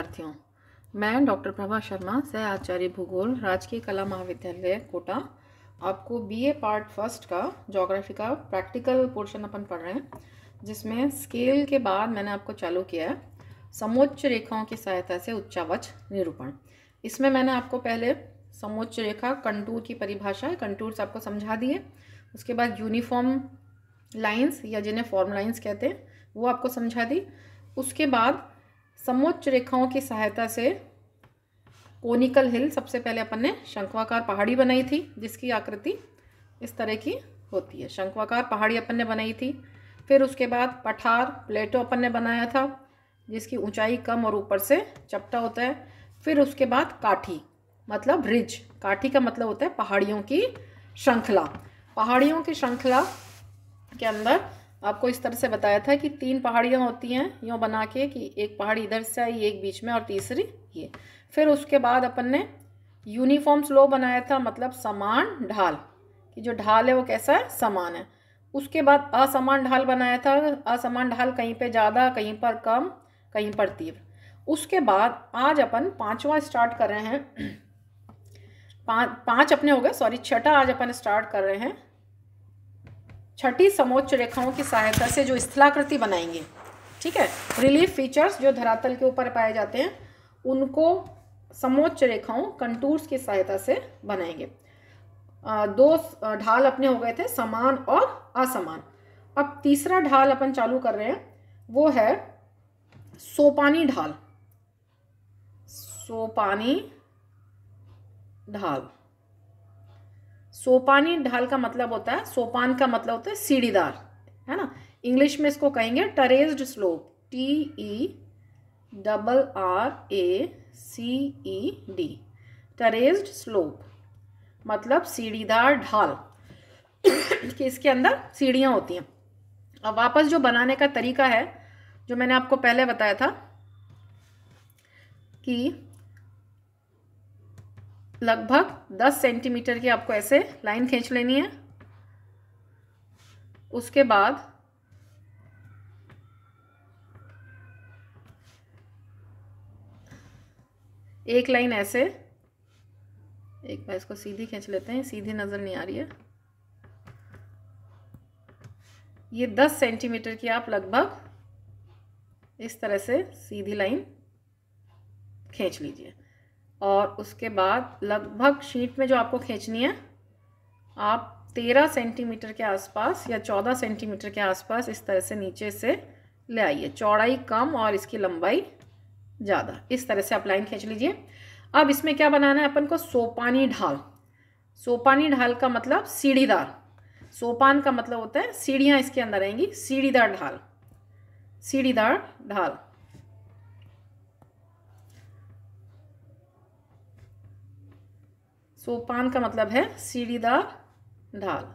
विद्यार्थियों, मैं डॉक्टर प्रभा शर्मा, सह आचार्य भूगोल, राजकीय कला महाविद्यालय कोटा, आपको बीए पार्ट फर्स्ट का ज्योग्राफी का प्रैक्टिकल पोर्शन अपन पढ़ रहे हैं, जिसमें स्केल के बाद मैंने आपको चालू किया है समोच्च रेखाओं की सहायता से उच्चावच निरूपण। इसमें मैंने आपको पहले समोच्च रेखा कंटूर की परिभाषा, कंटूर्स आपको समझा दिए। उसके बाद यूनिफॉर्म लाइंस या जिन्हें फॉर्म लाइंस कहते हैं वो आपको समझा दी। उसके बाद समोच्च रेखाओं की सहायता से कोनिकल हिल, सबसे पहले अपन ने शंक्वाकार पहाड़ी बनाई थी जिसकी आकृति इस तरह की होती है। शंक्वाकार पहाड़ी अपन ने बनाई थी। फिर उसके बाद पठार, प्लेटो अपन ने बनाया था जिसकी ऊंचाई कम और ऊपर से चपटा होता है। फिर उसके बाद काठी मतलब रिज, काठी का मतलब होता है पहाड़ियों की श्रृंखला। पहाड़ियों की श्रृंखला के अंदर आपको इस तरह से बताया था कि 3 पहाड़ियाँ होती हैं यूँ बना के, कि एक पहाड़ी इधर से आई, एक बीच में और तीसरी ये। फिर उसके बाद अपन ने यूनिफॉर्म स्लोप बनाया था, मतलब समान ढाल, कि जो ढाल है वो कैसा है, समान है। उसके बाद असमान ढाल बनाया था, असमान ढाल कहीं पे ज़्यादा, कहीं पर कम, कहीं पर तीव्र। उसके बाद आज अपन 5वां स्टार्ट कर रहे हैं। पाँच अपने हो गए, सॉरी 6ठा आज अपन स्टार्ट कर रहे हैं। 6ठी समोच्च रेखाओं की सहायता से जो स्थलाकृति बनाएंगे, ठीक है, रिलीफ फीचर्स जो धरातल के ऊपर पाए जाते हैं उनको समोच्च रेखाओं कंटूर्स की सहायता से बनाएंगे। 2 ढाल अपने हो गए थे, समान और असमान। अब तीसरा ढाल अपन चालू कर रहे हैं, वो है सोपानी ढाल। सोपानी ढाल, सोपानी ढाल का मतलब होता है, सोपान का मतलब होता है सीढ़ीदार, है ना। इंग्लिश में इसको कहेंगे टरेस्ड स्लोप, TERRACED, टरेस्ड स्लोप मतलब सीढ़ीदार ढाल कि इसके अंदर सीढ़ियाँ होती हैं। अब वापस जो बनाने का तरीका है, जो मैंने आपको पहले बताया था कि लगभग 10 सेंटीमीटर की आपको ऐसे लाइन खींच लेनी है। उसके बाद एक लाइन ऐसे, एक बार इसको सीधी खींच लेते हैं, सीधी नज़र नहीं आ रही है। ये 10 सेंटीमीटर की आप लगभग इस तरह से सीधी लाइन खींच लीजिए। और उसके बाद लगभग शीट में जो आपको खींचनी है, आप 13 सेंटीमीटर के आसपास या 14 सेंटीमीटर के आसपास इस तरह से नीचे से ले आइए। चौड़ाई कम और इसकी लंबाई ज़्यादा, इस तरह से आप लाइन खींच लीजिए। अब इसमें क्या बनाना है अपन को, सोपानी ढाल। सोपानी ढाल का मतलब सीढ़ीदार, सोपान का मतलब होता है सीढ़ियाँ इसके अंदर आएंगी, सीढ़ीदार ढाल, सीढ़ीदार ढाल। सोपान का मतलब है सीढ़ीदार ढाल।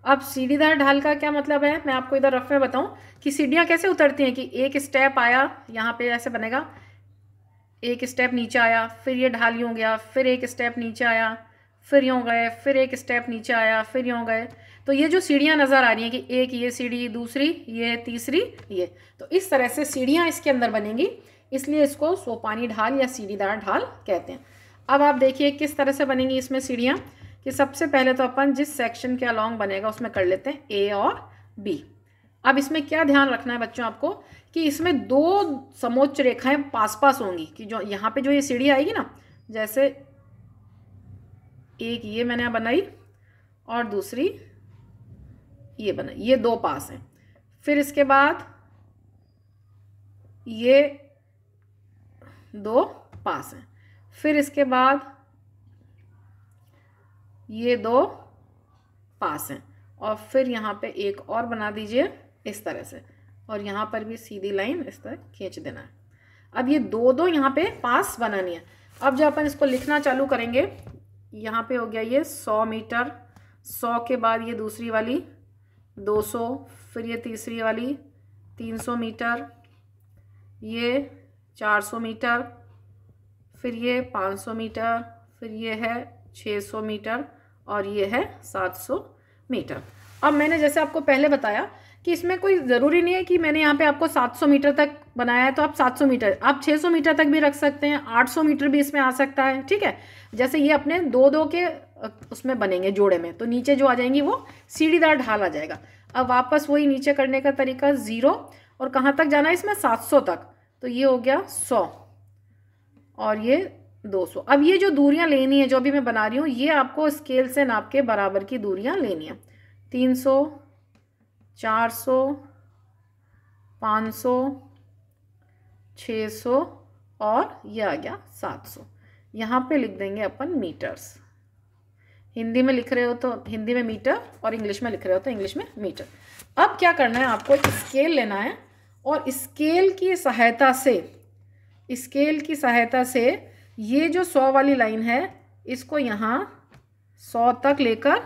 अब सीढ़ीदार ढाल का क्या मतलब है, मैं आपको इधर रफ में बताऊं कि सीढ़ियाँ कैसे उतरती हैं। कि एक स्टेप आया, यहाँ पे ऐसे बनेगा, एक स्टेप नीचे आया, फिर ये ढाल यूँ गया, फिर एक स्टेप नीचे आया, फिर यूँ गए, फिर एक स्टेप नीचे आया, फिर यूँ गए। तो ये जो सीढ़ियाँ नज़र आ रही हैं कि एक ये सीढ़ी, दूसरी ये, तीसरी ये, तो इस तरह से सीढ़ियाँ इसके अंदर बनेंगी, इसलिए इसको सोपानी ढाल या सीढ़ीदार ढाल कहते हैं। अब आप देखिए किस तरह से बनेंगी इसमें सीढ़ियाँ, कि सबसे पहले तो अपन जिस सेक्शन के अलॉन्ग बनेगा उसमें कर लेते हैं A और B। अब इसमें क्या ध्यान रखना है बच्चों आपको, कि इसमें 2 समोच्च रेखाएं पास पास होंगी, कि जो यहाँ पे जो ये सीढ़ी आएगी ना, जैसे एक ये मैंने बनाई और दूसरी ये बनाई, ये 2 पास हैं। फिर इसके बाद ये 2 पास हैं, फिर इसके बाद ये 2 पास हैं, और फिर यहाँ पे एक और बना दीजिए इस तरह से, और यहाँ पर भी सीधी लाइन इस तरह खींच देना है। अब ये 2 यहाँ पे पास बनानी है। अब जब अपन इसको लिखना चालू करेंगे, यहाँ पे हो गया ये 100 मीटर, 100 के बाद ये दूसरी वाली 200, फिर ये तीसरी वाली 300 मीटर, ये 400 मीटर, फिर ये 500 मीटर, फिर ये है 600 मीटर और ये है 700 मीटर। अब मैंने जैसे आपको पहले बताया कि इसमें कोई ज़रूरी नहीं है कि मैंने यहाँ पे आपको 700 मीटर तक बनाया है तो आप 700 मीटर, आप 600 मीटर तक भी रख सकते हैं, 800 मीटर भी इसमें आ सकता है, ठीक है। जैसे ये अपने दो दो के उसमें बनेंगे जोड़े में, तो नीचे जो आ जाएंगी वो सीढ़ीदार ढाल आ जाएगा। अब वापस वही नीचे करने का तरीका 0, और कहाँ तक जाना है इसमें 700 तक, तो ये हो गया 100 और ये 200। अब ये जो दूरियां लेनी है जो भी मैं बना रही हूँ, ये आपको स्केल से नाप के बराबर की दूरियां लेनी है। 300, 400, 500, 600 और ये आ गया 700। यहाँ पे लिख देंगे अपन मीटर्स। हिंदी में लिख रहे हो तो हिंदी में मीटर, और इंग्लिश में लिख रहे हो तो इंग्लिश में मीटर। अब क्या करना है, आपको एक स्केल लेना है और स्केल की सहायता से ये जो 100 वाली लाइन है इसको यहाँ 100 तक लेकर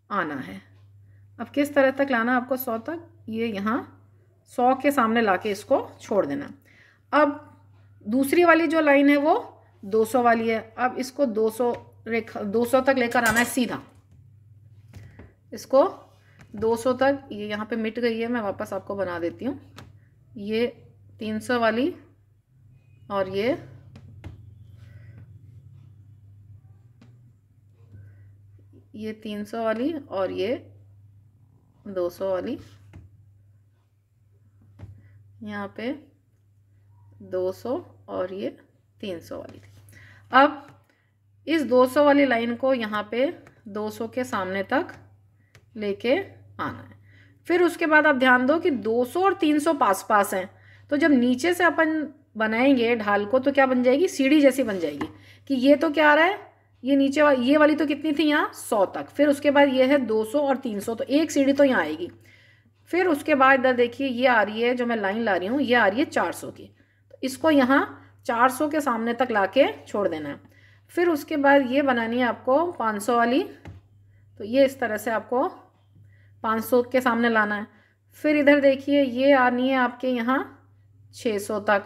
आना है। अब किस तरह तक लाना है आपको 100 तक, ये यहाँ 100 के सामने लाके इसको छोड़ देना। अब दूसरी वाली जो लाइन है वो 200 वाली है, अब इसको 200 तक लेकर आना है सीधा। इसको 200 तक, ये यहाँ पे मिट गई है, मैं वापस आपको बना देती हूँ। ये 300 वाली और ये ये 300 वाली और ये 200 वाली, यहाँ पे 200 और ये 300 वाली थी। अब इस 200 वाली लाइन को यहाँ पे 200 के सामने तक लेके आना है। फिर उसके बाद आप ध्यान दो कि 200 और 300 पास पास हैं, तो जब नीचे से अपन बनाएंगे ढाल को तो क्या बन जाएगी, सीढ़ी जैसी बन जाएगी। कि ये तो क्या आ रहा है, ये नीचे ये वाली तो कितनी थी यहाँ 100 तक, फिर उसके बाद ये है 200 और 300, तो एक सीढ़ी तो यहाँ आएगी। फिर उसके बाद इधर देखिए ये आ रही है, जो मैं लाइन ला रही हूँ ये आ रही है 400 की, तो इसको यहाँ 400 के सामने तक लाके छोड़ देना है। फिर उसके बाद ये बनानी है आपको 500 वाली, तो ये इस तरह से आपको 500 के सामने लाना है। फिर इधर देखिए ये आनी है आपके यहाँ 600 तक,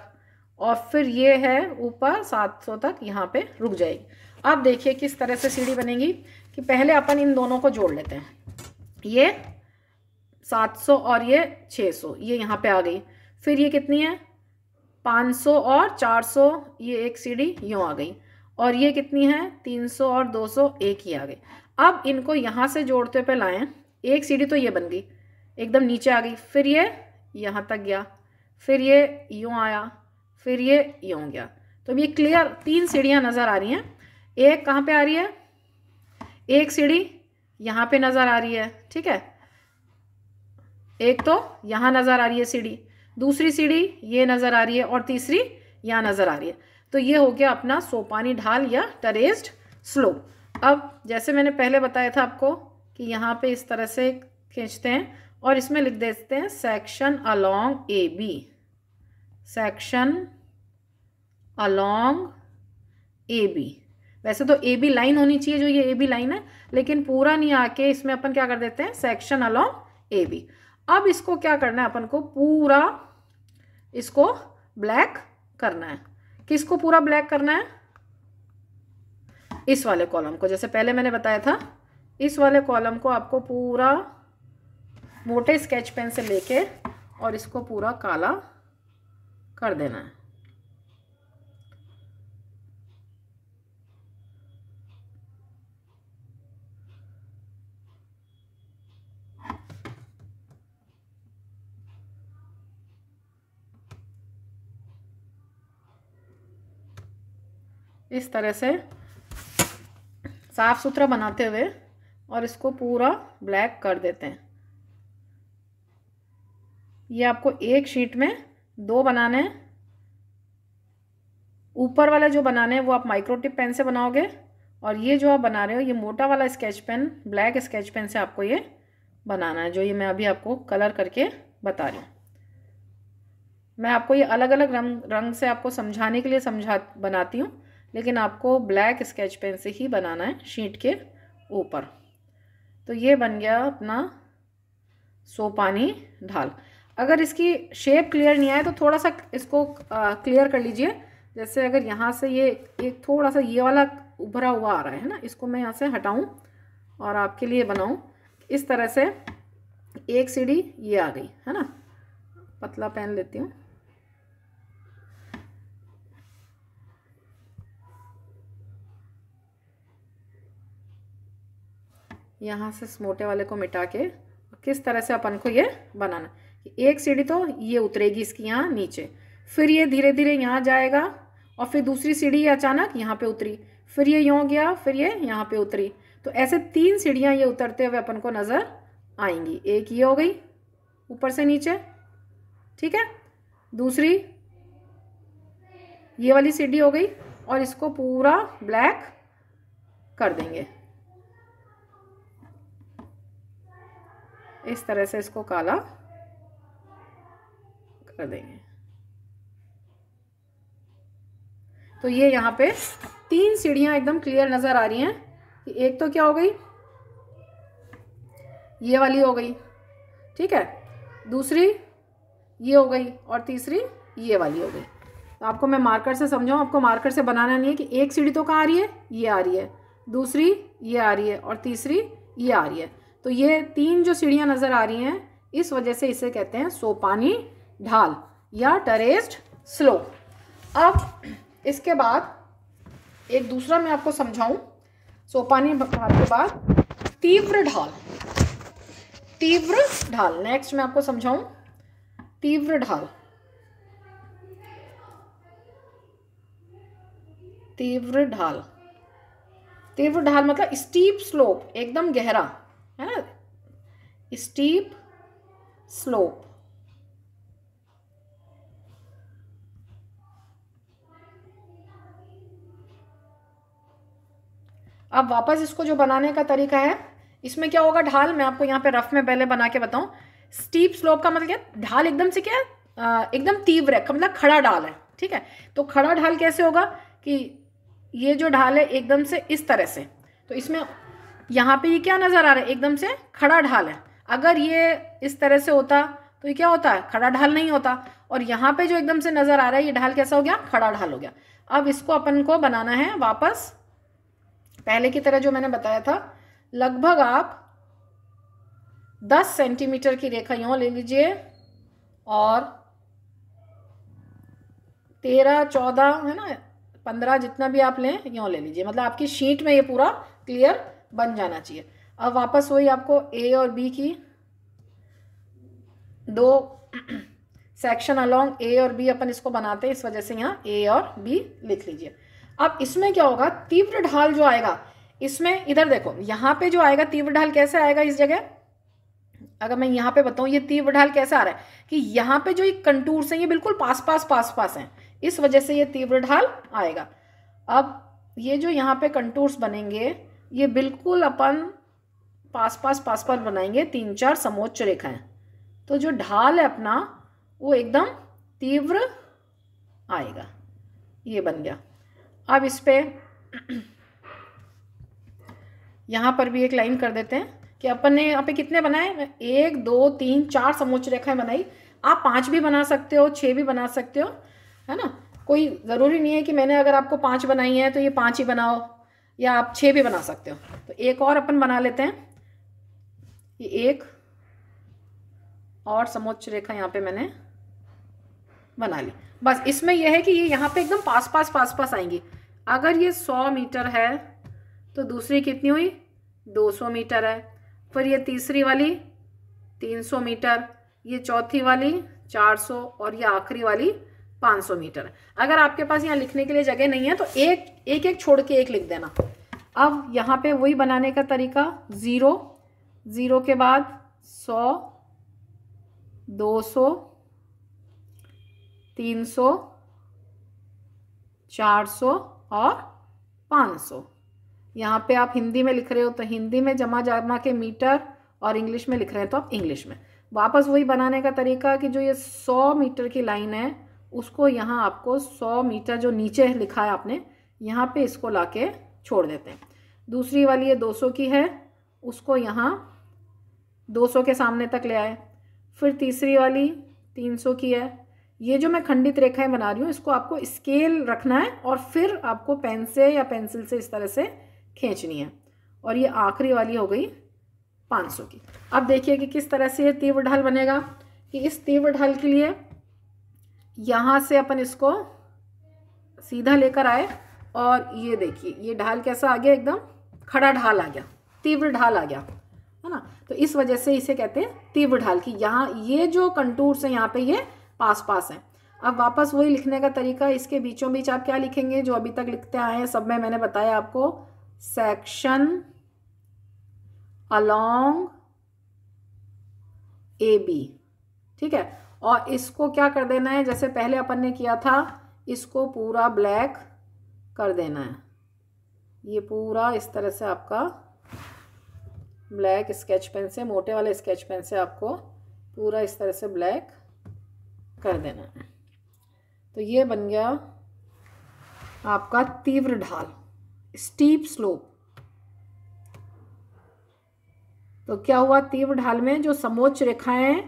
और फिर ये है ऊपर 700 तक, यहाँ पे रुक जाएगी। अब देखिए किस तरह से सीढ़ी बनेगी कि पहले अपन इन दोनों को जोड़ लेते हैं। ये 700 और ये 600, ये यहाँ पे आ गई। फिर ये कितनी है 500 और 400, ये एक सीढ़ी यूँ आ गई। और ये कितनी है 300 और 200, एक ही आ गई। अब इनको यहाँ से जोड़ते पे लाएं, एक सीढ़ी तो ये बन गई, एकदम नीचे आ गई। फिर ये यहाँ तक गया, फिर ये यूँ आया, फिर ये यूँ गया। तो ये क्लियर 3 सीढ़ियाँ नज़र आ रही हैं। एक कहाँ पे आ रही है, एक सीढ़ी यहाँ पे नज़र आ रही है, ठीक है, एक तो यहाँ नज़र आ रही है सीढ़ी, दूसरी सीढ़ी ये नज़र आ रही है, और तीसरी यहाँ नज़र आ रही है। तो ये हो गया अपना सोपानी ढाल या टेरेस्ड स्लोप। अब जैसे मैंने पहले बताया था आपको कि यहाँ पे इस तरह से खींचते हैं और इसमें लिख देते हैं section along A B, section along A B. वैसे तो ए बी लाइन होनी चाहिए, जो ये ए बी लाइन है, लेकिन पूरा नहीं आके इसमें अपन क्या कर देते हैं सेक्शन अलोंग ए बी। अब इसको क्या करना है, अपन को पूरा इसको ब्लैक करना है। किसको पूरा ब्लैक करना है, इस वाले कॉलम को, जैसे पहले मैंने बताया था, इस वाले कॉलम को आपको पूरा मोटे स्केच पेन से लेके और इसको पूरा काला कर देना है। इस तरह से साफ सुथरा बनाते हुए और इसको पूरा ब्लैक कर देते हैं। ये आपको एक शीट में 2 बनाने हैं। ऊपर वाला जो बनाने हैं वो आप माइक्रो टिप पेन से बनाओगे, और ये जो आप बना रहे हो ये मोटा वाला sketch pen, black sketch pen से आपको ये बनाना है, जो ये मैं अभी आपको कलर करके बता रही हूँ। मैं आपको ये अलग अलग रंग से आपको समझाने के लिए बनाती हूँ, लेकिन आपको ब्लैक स्केच पेन से ही बनाना है शीट के ऊपर। तो ये बन गया अपना सोपानी ढाल। अगर इसकी शेप क्लियर नहीं आए तो थोड़ा सा इसको क्लियर कर लीजिए। जैसे अगर यहाँ से ये एक थोड़ा सा ये वाला उभरा हुआ आ रहा है ना, इसको मैं यहाँ से हटाऊँ और आपके लिए बनाऊँ। इस तरह से एक सीढ़ी ये आ गई है ना, पतला पेन लेती हूँ। यहाँ से इस मोटे वाले को मिटा के किस तरह से अपन को ये बनाना, एक सीढ़ी तो ये उतरेगी इसकी यहाँ नीचे, फिर ये धीरे धीरे यहाँ जाएगा और फिर दूसरी सीढ़ी अचानक यहाँ पे उतरी, फिर ये यूँ गया, फिर ये यहाँ पे उतरी। तो ऐसे 3 सीढ़ियाँ ये उतरते हुए अपन को नज़र आएंगी। एक ये हो गई ऊपर से नीचे, ठीक है, दूसरी ये वाली सीढ़ी हो गई और इसको पूरा ब्लैक कर देंगे, इस तरह से इसको काला कर देंगे। तो ये यहाँ पे 3 सीढ़ियाँ एकदम क्लियर नज़र आ रही हैं कि एक तो क्या हो गई, ये वाली हो गई, ठीक है, दूसरी ये हो गई और तीसरी ये वाली हो गई। तो आपको मैं मार्कर से समझाऊँ, आपको मार्कर से बनाना नहीं है कि एक सीढ़ी तो कहाँ आ रही है, ये आ रही है, दूसरी ये आ रही है और तीसरी ये आ रही है। तो ये 3 जो सीढ़ियाँ नज़र आ रही हैं, इस वजह से इसे कहते हैं सोपानी ढाल या टेरेस्ड स्लोप। अब इसके बाद एक दूसरा मैं आपको समझाऊं, सोपानी ढाल के बाद तीव्र ढाल। तीव्र ढाल नेक्स्ट मैं आपको समझाऊं, तीव्र ढाल। तीव्र ढाल, तीव्र ढाल मतलब स्टीप स्लोप, एकदम गहरा है ना, स्टीप स्लोप। अब वापस इसको जो बनाने का तरीका है, इसमें क्या होगा, ढाल मैं आपको यहाँ पे रफ में पहले बना के बताऊं। स्टीप स्लोप का मतलब क्या, ढाल एकदम से क्या एकदम तीव्र है, मतलब खड़ा ढाल है, ठीक है। तो खड़ा ढाल कैसे होगा कि ये जो ढाल है एकदम से इस तरह से, तो इसमें यहाँ पे ये क्या नज़र आ रहा है, एकदम से खड़ा ढाल है। अगर ये इस तरह से होता तो ये क्या होता है, खड़ा ढाल नहीं होता। और यहाँ पे जो एकदम से नज़र आ रहा है, ये ढाल कैसा हो गया, खड़ा ढाल हो गया। अब इसको अपन को बनाना है वापस पहले की तरह जो मैंने बताया था। लगभग आप 10 सेंटीमीटर की रेखा यूँ ले लीजिए और 13, 14 है ना, 15 जितना भी आप लें यूँ ले लीजिए, मतलब आपकी शीट में ये पूरा क्लियर बन जाना चाहिए। अब वापस वही आपको ए और बी की 2 सेक्शन अलोंग ए और बी अपन इसको बनाते हैं, इस वजह से यहाँ ए और बी लिख लीजिए। अब इसमें क्या होगा, तीव्र ढाल जो आएगा इसमें, इधर देखो यहाँ पे जो आएगा तीव्र ढाल कैसे आएगा इस जगह, अगर मैं यहाँ पे बताऊँ ये तीव्र ढाल कैसा आ रहा है कि यहाँ पे जो एक कंटूर्स हैं ये बिल्कुल पास पास हैं, इस वजह से ये तीव्र ढाल आएगा। अब ये जो यहाँ पे कंटूर्स बनेंगे ये बिल्कुल अपन पास पास बनाएंगे, 3-4 समोच्च रेखाएं, तो जो ढाल है अपना वो एकदम तीव्र आएगा। ये बन गया। अब इस पे यहाँ पर भी एक लाइन कर देते हैं कि अपन ने यहाँ पे कितने बनाए, 1 2 3 4 समोच्च रेखाएं बनाई। आप 5 भी बना सकते हो, 6 भी बना सकते हो, है ना, कोई ज़रूरी नहीं है कि मैंने अगर आपको 5 बनाई है तो ये 5 ही बनाओ, या आप 6 भी बना सकते हो। तो एक और अपन बना लेते हैं, ये एक और समोच्च रेखा यहाँ पे मैंने बना ली। बस इसमें यह है कि ये यहाँ पे एकदम पास पास आएंगी। अगर ये 100 मीटर है तो दूसरी कितनी हुई, 200 मीटर है, फिर ये तीसरी वाली 300 मीटर, ये चौथी वाली 400 और ये आखिरी वाली 500 मीटर। अगर आपके पास यहाँ लिखने के लिए जगह नहीं है तो एक छोड़ के एक लिख देना। अब यहाँ पे वही बनाने का तरीका, 0 के बाद 100, 200, 300, 400 और 500। यहाँ पे आप हिंदी में लिख रहे हो तो हिंदी में जमा के मीटर, और इंग्लिश में लिख रहे हैं तो आप इंग्लिश में। वापस वही बनाने का तरीका कि जो ये 100 मीटर की लाइन है उसको यहाँ आपको 100 मीटर जो नीचे लिखा है आपने यहाँ पे इसको लाके छोड़ देते हैं। दूसरी वाली ये 200 की है, उसको यहाँ 200 के सामने तक ले आए। फिर तीसरी वाली 300 की है। ये जो मैं खंडित रेखाएं बना रही हूँ इसको आपको स्केल रखना है और फिर आपको पेन से या पेंसिल से इस तरह से खींचनी है। और ये आखिरी वाली हो गई 500 की। अब देखिए कि किस तरह से ये तीव्र ढाल बनेगा, कि इस तीव्र ढाल के लिए यहाँ से अपन इसको सीधा लेकर आए और ये देखिए ये ढाल कैसा आ गया, एकदम खड़ा ढाल आ गया, तीव्र ढाल आ गया, है ना। तो इस वजह से इसे कहते हैं तीव्र ढाल की। यहाँ ये जो कंटूर्स हैं यहाँ पे ये पास पास हैं। अब वापस वही लिखने का तरीका, इसके बीचों बीच आप क्या लिखेंगे, जो अभी तक लिखते आए हैं सब में मैंने बताया आपको, सेक्शन अलोंग ए बी, ठीक है। और इसको क्या कर देना है, जैसे पहले अपन ने किया था, इसको पूरा ब्लैक कर देना है। ये पूरा इस तरह से आपका ब्लैक स्केच पेन से, मोटे वाले स्केच पेन से आपको पूरा इस तरह से ब्लैक कर देना है। तो ये बन गया आपका तीव्र ढाल, स्टीप स्लोप। तो क्या हुआ, तीव्र ढाल में जो समोच्च रेखाएं,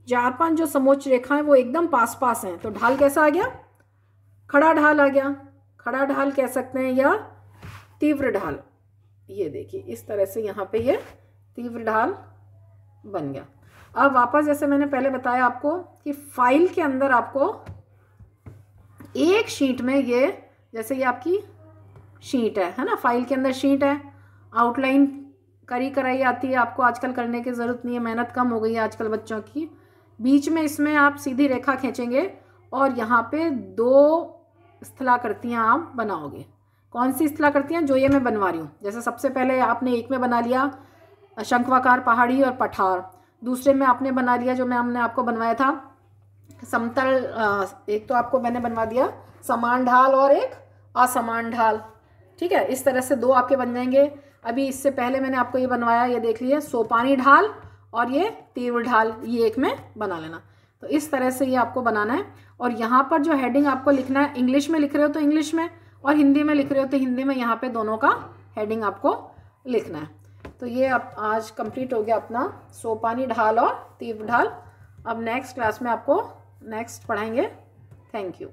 4-5 जो समोच्च रेखाएं वो एकदम पास पास हैं, तो ढाल कैसा आ गया, खड़ा ढाल आ गया। खड़ा ढाल कह सकते हैं या तीव्र ढाल। ये देखिए इस तरह से यहाँ पे ये तीव्र ढाल बन गया। अब वापस जैसे मैंने पहले बताया आपको कि फाइल के अंदर आपको एक शीट में ये, जैसे ये आपकी शीट है ना, फाइल के अंदर शीट है, आउटलाइन करी कराई आती है आपको, आजकल करने की ज़रूरत नहीं है, मेहनत कम हो गई है आजकल बच्चों की। बीच में इसमें आप सीधी रेखा खींचेंगे और यहाँ पे 2 स्थलाकृतियाँ आप बनाओगे। कौन सी स्थलाकृतियाँ, जो ये मैं बनवा रही हूँ। जैसे सबसे पहले आपने एक में बना लिया शंक्वाकार पहाड़ी और पठार, दूसरे में आपने बना लिया जो हमने आपको बनवाया था समतल, एक तो आपको मैंने बनवा दिया समान ढाल और एक असमान ढाल, ठीक है। इस तरह से 2 आपके बन जाएंगे। अभी इससे पहले मैंने आपको ये बनवाया, ये देख लिए, सोपानी ढाल और ये तीव्र ढाल, ये एक में बना लेना। तो इस तरह से ये आपको बनाना है। और यहाँ पर जो हेडिंग आपको लिखना है, इंग्लिश में लिख रहे हो तो इंग्लिश में, और हिंदी में लिख रहे हो तो हिंदी में, यहाँ पे दोनों का हेडिंग आपको लिखना है। तो ये अब आज कंप्लीट हो गया अपना सोपानी ढाल और तीव्र ढाल। अब नेक्स्ट क्लास में आपको नेक्स्ट पढ़ाएंगे। Thank you.